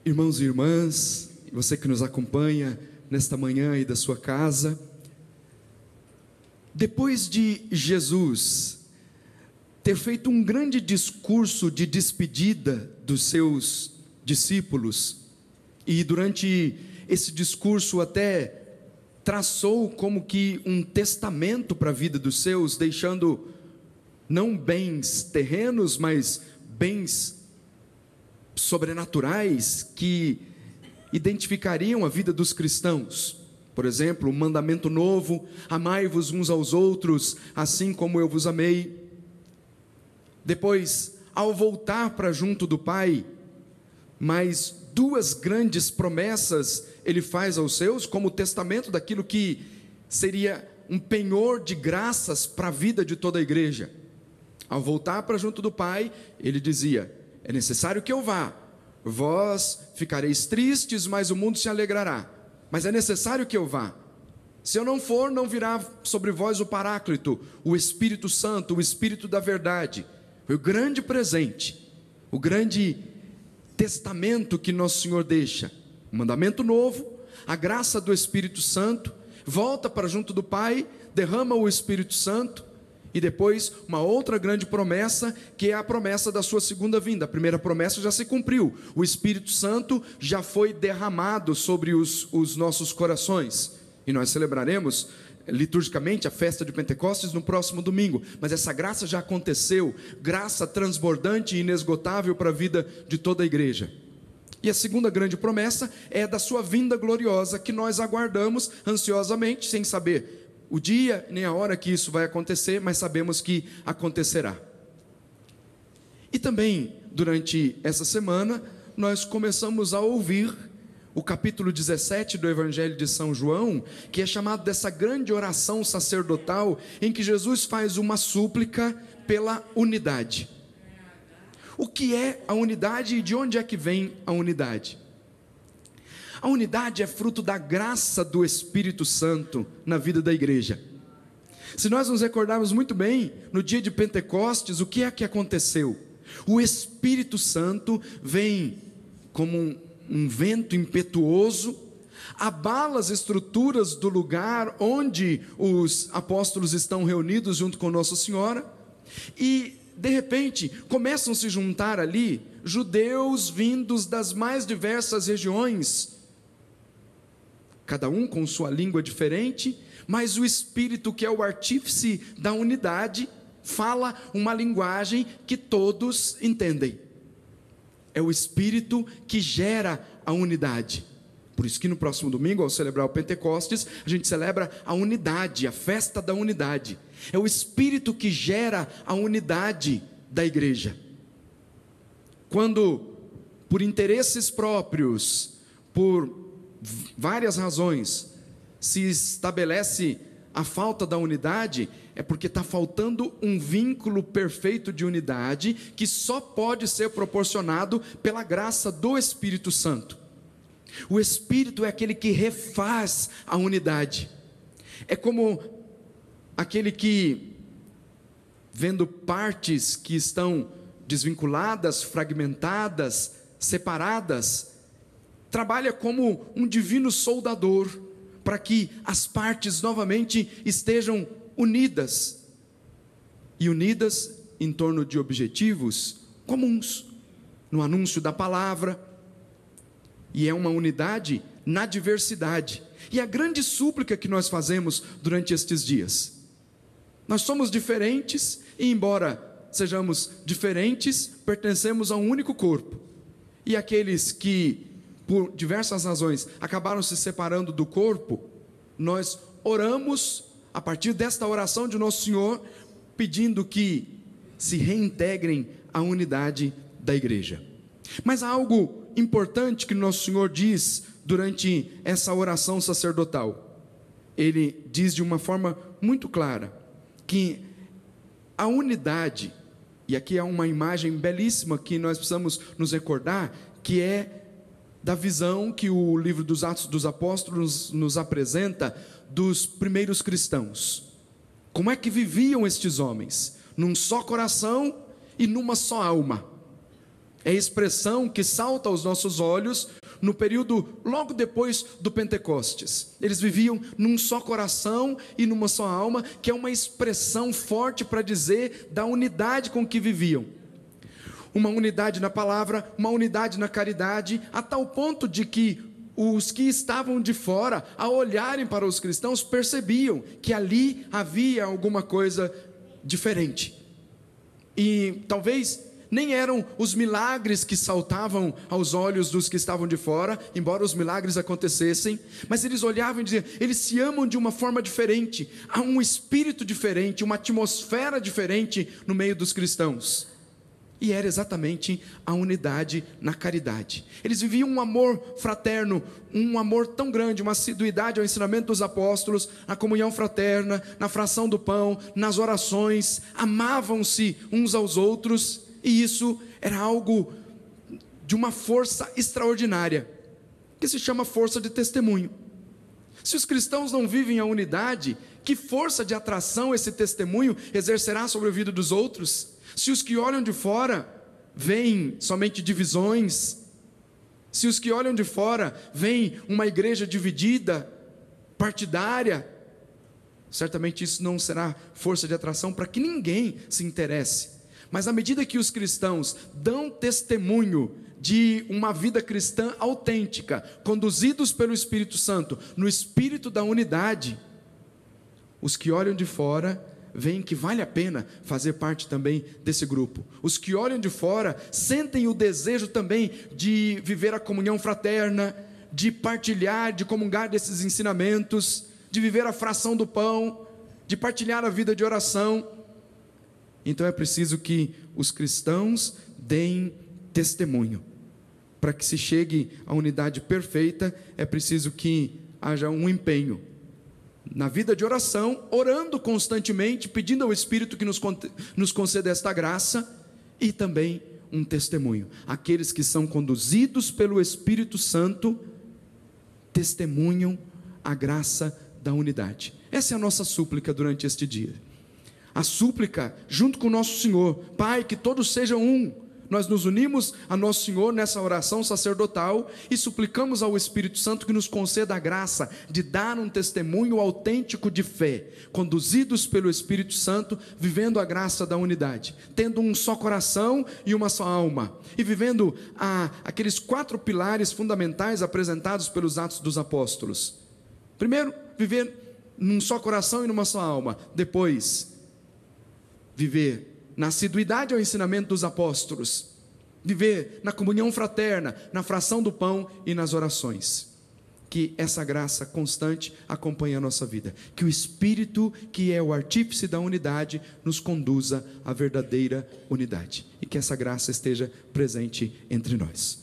Irmãos e irmãs, você que nos acompanha nesta manhã aí da sua casa, depois de Jesus ter feito um grande discurso de despedida dos seus discípulos, e durante esse discurso até traçou como que um testamento para a vida dos seus, deixando não bens terrenos, mas bens sobrenaturais que identificariam a vida dos cristãos. Por exemplo, o mandamento novo: amai-vos uns aos outros, assim como eu vos amei. Depois, ao voltar para junto do Pai, mais duas grandes promessas ele faz aos seus, como testamento daquilo que seria um penhor de graças para a vida de toda a igreja. Ao voltar para junto do Pai, ele dizia: é necessário que eu vá, vós ficareis tristes, mas o mundo se alegrará, mas é necessário que eu vá. Se eu não for, não virá sobre vós o Paráclito, o Espírito Santo, o Espírito da verdade. Foi o grande presente, o grande testamento que nosso Senhor deixa. O mandamento novo, a graça do Espírito Santo, volta para junto do Pai, derrama o Espírito Santo, e depois uma outra grande promessa, que é a promessa da sua segunda vinda. A primeira promessa já se cumpriu, o Espírito Santo já foi derramado sobre os nossos corações, e nós celebraremos liturgicamente a festa de Pentecostes no próximo domingo, mas essa graça já aconteceu, graça transbordante e inesgotável para a vida de toda a igreja. E a segunda grande promessa é da sua vinda gloriosa, que nós aguardamos ansiosamente, sem saber o dia nem a hora que isso vai acontecer, mas sabemos que acontecerá. E também, durante essa semana, nós começamos a ouvir o capítulo 17 do Evangelho de São João, que é chamado dessa grande oração sacerdotal, em que Jesus faz uma súplica pela unidade. O que é a unidade e de onde é que vem a unidade? A unidade é fruto da graça do Espírito Santo na vida da igreja. Se nós nos recordarmos muito bem, no dia de Pentecostes, o que é que aconteceu? O Espírito Santo vem como um vento impetuoso, abala as estruturas do lugar onde os apóstolos estão reunidos junto com Nossa Senhora, e de repente começam a se juntar ali judeus vindos das mais diversas regiões, cada um com sua língua diferente, mas o Espírito, que é o artífice da unidade, fala uma linguagem que todos entendem. É o Espírito que gera a unidade. Por isso que no próximo domingo, ao celebrar o Pentecostes, a gente celebra a unidade, a festa da unidade. É o Espírito que gera a unidade da igreja. Quando, por interesses próprios, por várias razões, se estabelece a falta da unidade, é porque está faltando um vínculo perfeito de unidade, que só pode ser proporcionado pela graça do Espírito Santo. O Espírito é aquele que refaz a unidade. É como aquele que, vendo partes que estão desvinculadas, fragmentadas, separadas, trabalha como um divino soldador, para que as partes novamente estejam unidas, e unidas em torno de objetivos comuns, no anúncio da palavra, e é uma unidade na diversidade. E a grande súplica que nós fazemos durante estes dias: nós somos diferentes, e embora sejamos diferentes, pertencemos a um único corpo, e aqueles que por diversas razões acabaram se separando do corpo, nós oramos a partir desta oração de Nosso Senhor, pedindo que se reintegrem à unidade da igreja. Mas há algo importante que Nosso Senhor diz durante essa oração sacerdotal. Ele diz de uma forma muito clara que a unidade, e aqui há uma imagem belíssima que nós precisamos nos recordar, que é da visão que o livro dos Atos dos Apóstolos nos apresenta dos primeiros cristãos. Como é que viviam estes homens? Num só coração e numa só alma. É a expressão que salta aos nossos olhos no período logo depois do Pentecostes. Eles viviam num só coração e numa só alma, que é uma expressão forte para dizer da unidade com que viviam. Uma unidade na palavra, uma unidade na caridade, a tal ponto de que os que estavam de fora, ao olharem para os cristãos, percebiam que ali havia alguma coisa diferente. E talvez nem eram os milagres que saltavam aos olhos dos que estavam de fora, embora os milagres acontecessem, mas eles olhavam e diziam, eles se amam de uma forma diferente, há um espírito diferente, uma atmosfera diferente no meio dos cristãos. E era exatamente a unidade na caridade. Eles viviam um amor fraterno, um amor tão grande, uma assiduidade ao ensinamento dos apóstolos, na comunhão fraterna, na fração do pão, nas orações, amavam-se uns aos outros, e isso era algo de uma força extraordinária, que se chama força de testemunho. Se os cristãos não vivem a unidade, que força de atração esse testemunho exercerá sobre a vida dos outros? Se os que olham de fora veem somente divisões, se os que olham de fora veem uma igreja dividida, partidária, certamente isso não será força de atração para que ninguém se interesse. Mas à medida que os cristãos dão testemunho de uma vida cristã autêntica, conduzidos pelo Espírito Santo, no espírito da unidade, os que olham de fora veem que vale a pena fazer parte também desse grupo. Os que olham de fora sentem o desejo também de viver a comunhão fraterna, de partilhar, de comungar desses ensinamentos, de viver a fração do pão, de partilhar a vida de oração. Então é preciso que os cristãos deem testemunho. Para que se chegue à unidade perfeita, é preciso que haja um empenho na vida de oração, orando constantemente, pedindo ao Espírito que nos conceda esta graça, e também um testemunho. Aqueles que são conduzidos pelo Espírito Santo testemunham a graça da unidade. Essa é a nossa súplica durante este dia. A súplica junto com o nosso Senhor: Pai, que todos sejam um. Nós nos unimos a nosso Senhor nessa oração sacerdotal e suplicamos ao Espírito Santo que nos conceda a graça de dar um testemunho autêntico de fé, conduzidos pelo Espírito Santo, vivendo a graça da unidade, tendo um só coração e uma só alma, e vivendo aqueles 4 pilares fundamentais apresentados pelos Atos dos Apóstolos. Primeiro, viver num só coração e numa só alma. Depois, viver na assiduidade ao ensinamento dos apóstolos, viver na comunhão fraterna, na fração do pão e nas orações. Que essa graça constante acompanhe a nossa vida, que o Espírito, que é o artífice da unidade, nos conduza à verdadeira unidade, e que essa graça esteja presente entre nós.